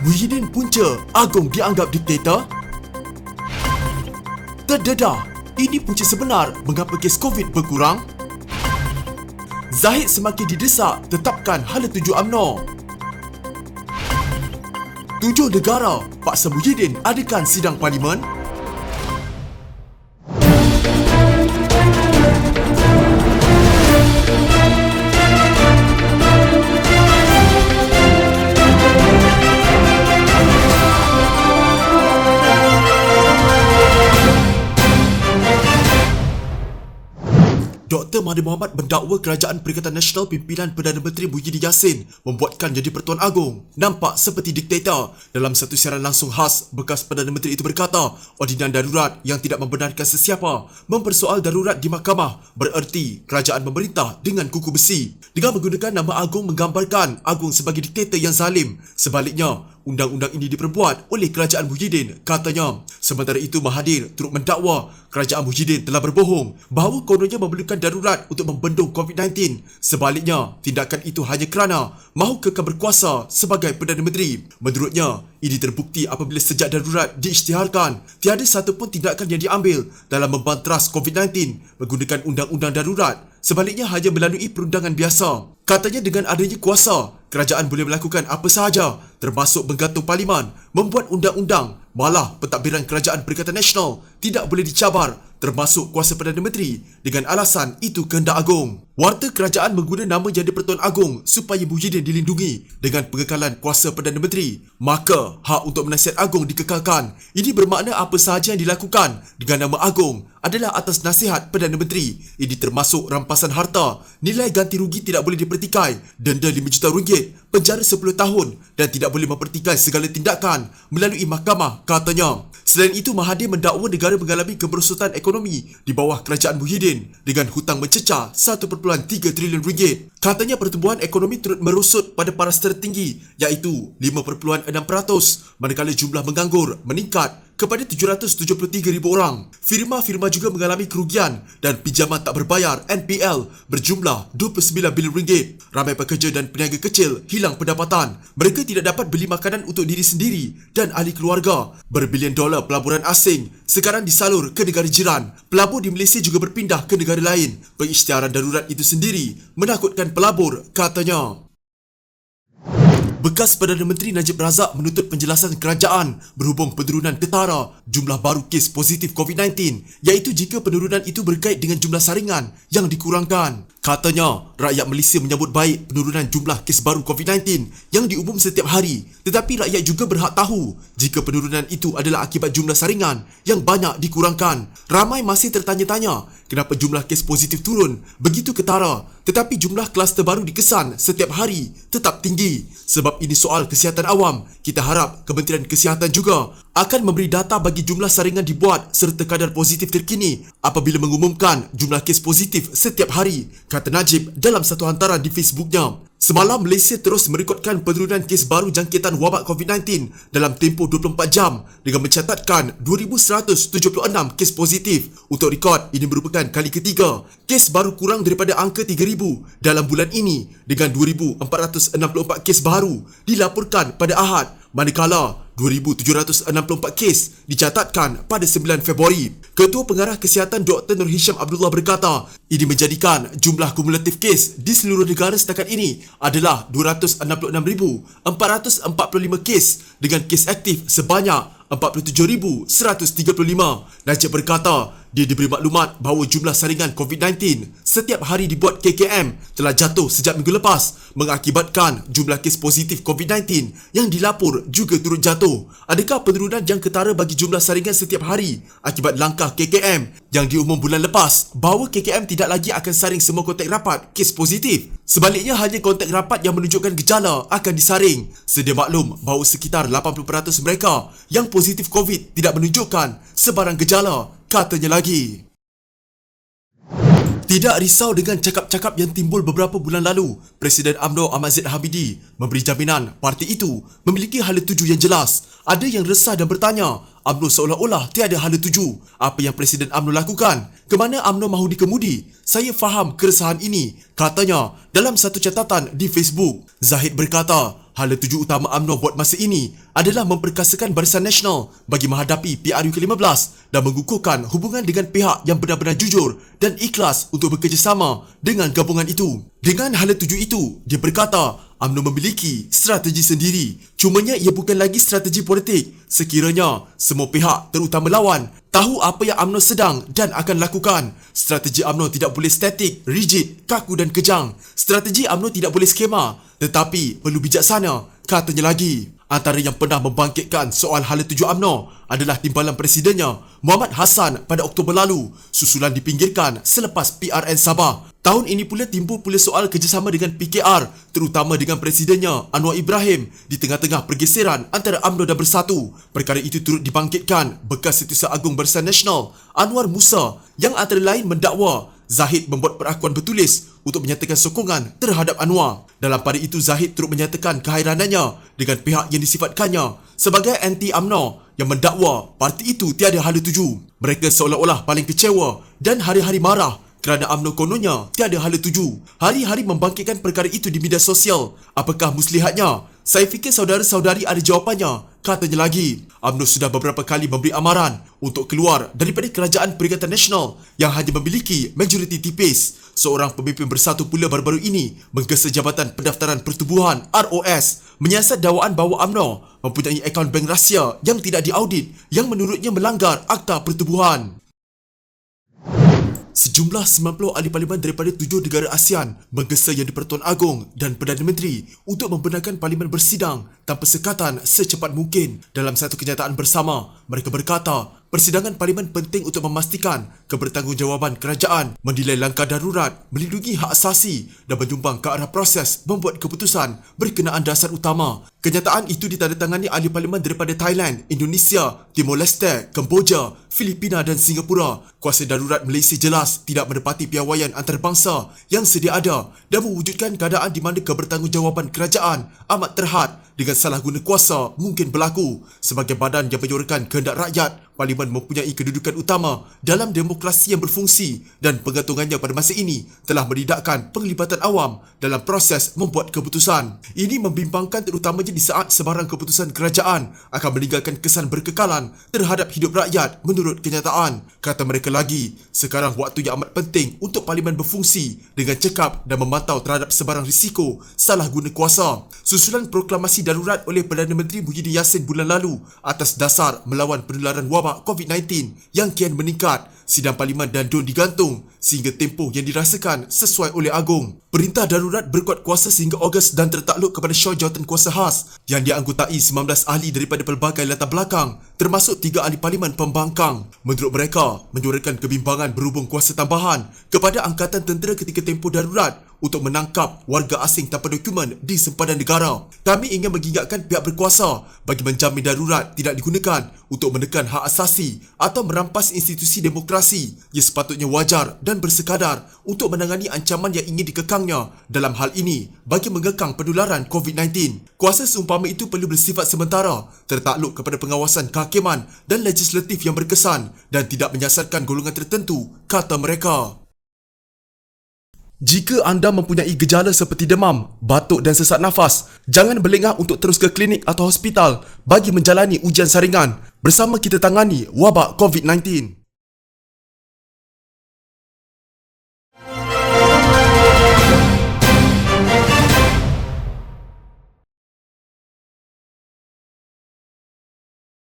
Muhyiddin Punca Agong dianggap diktator? Terdedah, ini punca sebenar mengapa kes COVID berkurang? Zahid semakin didesak tetapkan hala tuju UMNO. 7 negara paksa Muhyiddin adakan sidang parlimen. Dr. Mahathir Mohamad mendakwa Kerajaan Perikatan Nasional pimpinan Perdana Menteri Muhyiddin Yassin membuatkan jadi Pertuan Agong nampak seperti diktator. Dalam satu siaran langsung khas, bekas Perdana Menteri itu berkata, ordinan darurat yang tidak membenarkan sesiapa mempersoal darurat di mahkamah bererti kerajaan memerintah dengan kuku besi. Dengan menggunakan nama Agong menggambarkan Agong sebagai diktator yang zalim. Sebaliknya, undang-undang ini diperbuat oleh kerajaan Muhyiddin, katanya. Sementara itu, Mahathir turut mendakwa kerajaan Muhyiddin telah berbohong bahawa kononnya memerlukan darurat untuk membendung COVID-19. Sebaliknya, tindakan itu hanya kerana mahu kekal berkuasa sebagai Perdana Menteri. Menurutnya, ini terbukti apabila sejak darurat diisytiharkan, tiada satu pun tindakan yang diambil dalam membantras COVID-19 menggunakan undang-undang darurat. Sebaliknya hanya melalui perundangan biasa. Katanya dengan adanya kuasa, kerajaan boleh melakukan apa sahaja termasuk menggantung parlimen, membuat undang-undang. Malah pentadbiran Kerajaan Perikatan Nasional tidak boleh dicabar termasuk kuasa Perdana Menteri dengan alasan itu kehendak Agong. Warta kerajaan mengguna nama jadi Pertuan Agong supaya Muhyiddin dilindungi dengan pengekalan kuasa Perdana Menteri. Maka, hak untuk menasihat Agong dikekalkan. Ini bermakna apa sahaja yang dilakukan dengan nama Agong adalah atas nasihat Perdana Menteri. Ini termasuk rampasan harta, nilai ganti rugi tidak boleh dipertikai, denda RM5 juta, penjara 10 tahun dan tidak boleh mempertikai segala tindakan melalui mahkamah, katanya. Selain itu, Mahathir mendakwa negara mengalami kemerosotan ekonomi di bawah kerajaan Muhyiddin dengan hutang mencecah RM1.3 trilion. Katanya pertumbuhan ekonomi turut merosot pada paras tertinggi iaitu 5.6%, manakala jumlah menganggur meningkat kepada 773,000 orang. Firma-firma juga mengalami kerugian dan pinjaman tak berbayar (NPL) berjumlah RM29 bilion. Ramai pekerja dan peniaga kecil hilang pendapatan. Mereka tidak dapat beli makanan untuk diri sendiri dan ahli keluarga. Berbilion dolar pelaburan asing sekarang disalur ke negara jiran. Pelabur di Malaysia juga berpindah ke negara lain. Pengisytiharan darurat itu sendiri menakutkan pelabur, katanya. Bekas Perdana Menteri Najib Razak menuntut penjelasan kerajaan berhubung penurunan ketara jumlah baru kes positif COVID-19, iaitu jika penurunan itu berkait dengan jumlah saringan yang dikurangkan. Katanya, rakyat Malaysia menyambut baik penurunan jumlah kes baru COVID-19 yang diumum setiap hari, tetapi rakyat juga berhak tahu jika penurunan itu adalah akibat jumlah saringan yang banyak dikurangkan. Ramai masih tertanya-tanya kenapa jumlah kes positif turun begitu ketara, tetapi jumlah kluster baru dikesan setiap hari tetap tinggi. Sebab ini soal kesihatan awam, kita harap Kementerian Kesihatan juga akan memberi data bagi jumlah saringan dibuat serta kadar positif terkini apabila mengumumkan jumlah kes positif setiap hari, kata Najib dalam satu hantaran di Facebooknya. Semalam, Malaysia terus merekodkan penurunan kes baru jangkitan wabak COVID-19 dalam tempoh 24 jam dengan mencatatkan 2,176 kes positif. Untuk rekod, ini merupakan kali ketiga kes baru kurang daripada angka 3,000 dalam bulan ini dengan 2,464 kes baru dilaporkan pada Ahad, manakala 2,764 kes dicatatkan pada 9 Februari. Ketua Pengarah Kesihatan Dr. Nur Hisham Abdullah berkata, ini menjadikan jumlah kumulatif kes di seluruh negara setakat ini adalah 266,445 kes dengan kes aktif sebanyak 47,135. Najib berkata, dia diberi maklumat bahawa jumlah saringan COVID-19 setiap hari dibuat KKM telah jatuh sejak minggu lepas, mengakibatkan jumlah kes positif COVID-19 yang dilapor juga turut jatuh. Adakah penurunan yang ketara bagi jumlah saringan setiap hari akibat langkah KKM yang diumum bulan lepas bahawa KKM tidak lagi akan saring semua kontak rapat kes positif? Sebaliknya, hanya kontak rapat yang menunjukkan gejala akan disaring. Sedia maklum bahawa sekitar 80% mereka yang positif COVID tidak menunjukkan sebarang gejala, katanya lagi. Tidak risau dengan cakap-cakap yang timbul beberapa bulan lalu, Presiden UMNO Ahmad Zahid Hamidi memberi jaminan parti itu memiliki hala tuju yang jelas. Ada yang resah dan bertanya, UMNO seolah-olah tiada hala tuju. Apa yang Presiden UMNO lakukan? Ke mana UMNO mahu dikemudi? Saya faham keresahan ini, katanya dalam satu catatan di Facebook. Zahid berkata, Hala tuju utama UMNO buat masa ini adalah memperkasakan Barisan Nasional bagi menghadapi PRU ke-15 dan mengukuhkan hubungan dengan pihak yang benar-benar jujur dan ikhlas untuk bekerjasama dengan gabungan itu. Dengan hala tuju itu, dia berkata UMNO memiliki strategi sendiri. Cumanya ia bukan lagi strategi politik sekiranya semua pihak terutama lawan tahu apa yang UMNO sedang dan akan lakukan. Strategi UMNO tidak boleh statik, rigid, kaku dan kejang. Strategi UMNO tidak boleh skema tetapi perlu bijaksana, katanya lagi. Antara yang pernah membangkitkan soal hala tuju UMNO adalah timbalan presidennya Muhammad Hassan pada Oktober lalu, susulan dipinggirkan selepas PRN Sabah. Tahun ini pula timbul pula soal kerjasama dengan PKR, terutama dengan presidennya Anwar Ibrahim di tengah-tengah pergeseran antara UMNO dan Bersatu. Perkara itu turut dibangkitkan bekas Setiausaha Agung Barisan Nasional Anwar Musa yang antara lain mendakwa Zahid membuat perakuan bertulis untuk menyatakan sokongan terhadap Anwar. Dalam pada itu, Zahid turut menyatakan kehairanannya dengan pihak yang disifatkannya sebagai anti UMNO yang mendakwa parti itu tiada hala tuju. Mereka seolah-olah paling kecewa dan hari-hari marah kerana UMNO kononnya tiada hala tuju. Hari-hari membangkitkan perkara itu di media sosial. Apakah muslihatnya? Saya fikir saudara-saudari ada jawapannya, katanya lagi. UMNO sudah beberapa kali memberi amaran untuk keluar daripada Kerajaan Perikatan Nasional yang hanya memiliki majoriti tipis. Seorang pemimpin Bersatu pula baru-baru ini menggesa Jabatan Pendaftaran Pertubuhan ROS menyiasat dakwaan bahawa UMNO mempunyai akaun bank rahsia yang tidak diaudit yang menurutnya melanggar Akta Pertubuhan. Sejumlah 90 ahli parlimen daripada 7 negara ASEAN menggesa Yang di-Pertuan Agong dan Perdana Menteri untuk membenarkan parlimen bersidang tanpa sekatan secepat mungkin. Dalam satu kenyataan bersama, mereka berkata persidangan parlimen penting untuk memastikan kebertanggungjawaban kerajaan menilai langkah darurat, melindungi hak asasi dan menyumbang ke arah proses membuat keputusan berkenaan dasar utama. Kenyataan itu ditandatangani ahli parlimen daripada Thailand, Indonesia, Timor Leste, Kemboja, Filipina dan Singapura. Kuasa darurat Malaysia jelas tidak menepati piawaian antarabangsa yang sedia ada dan mewujudkan keadaan di mana kebertanggungjawaban kerajaan amat terhad dengan salah guna kuasa mungkin berlaku. Sebagai badan yang menyuarakan kehendak rakyat, parlimen mempunyai kedudukan utama dalam demokrasi yang berfungsi dan pengantungannya pada masa ini telah menidakkan penglibatan awam dalam proses membuat keputusan. Ini membimbangkan terutamanya di saat sebarang keputusan kerajaan akan meninggalkan kesan berkekalan terhadap hidup rakyat menurut kenyataan. Kata mereka lagi, sekarang waktu yang amat penting untuk parlimen berfungsi dengan cekap dan memantau terhadap sebarang risiko salah guna kuasa. Susulan proklamasi darurat oleh Perdana Menteri Muhyiddin Yassin bulan lalu atas dasar melawan penularan wabak COVID-19 yang kian meningkat, sidang parlimen dan DUN digantung sehingga tempoh yang dirasakan sesuai oleh Agong. Perintah darurat berkuat kuasa sehingga Ogos dan tertakluk kepada Syur Jawatankuasa Khas yang dianggotai 19 ahli daripada pelbagai latar belakang termasuk 3 ahli parlimen pembangkang. Menurut mereka, menyuarakan kebimbangan berhubung kuasa tambahan kepada Angkatan Tentera ketika tempoh darurat untuk menangkap warga asing tanpa dokumen di sempadan negara. Kami ingin mengingatkan pihak berkuasa bagi menjamin darurat tidak digunakan untuk menekan hak asasi atau merampas institusi demokrasi yang sepatutnya wajar dan bersekadar untuk menangani ancaman yang ingin dikekangnya dalam hal ini bagi mengekang penularan COVID-19. Kuasa seumpama itu perlu bersifat sementara, tertakluk kepada pengawasan kehakiman dan legislatif yang berkesan dan tidak menyasarkan golongan tertentu, kata mereka. Jika anda mempunyai gejala seperti demam, batuk dan sesak nafas, jangan berlengah untuk terus ke klinik atau hospital bagi menjalani ujian saringan. Bersama kita tangani wabak COVID-19.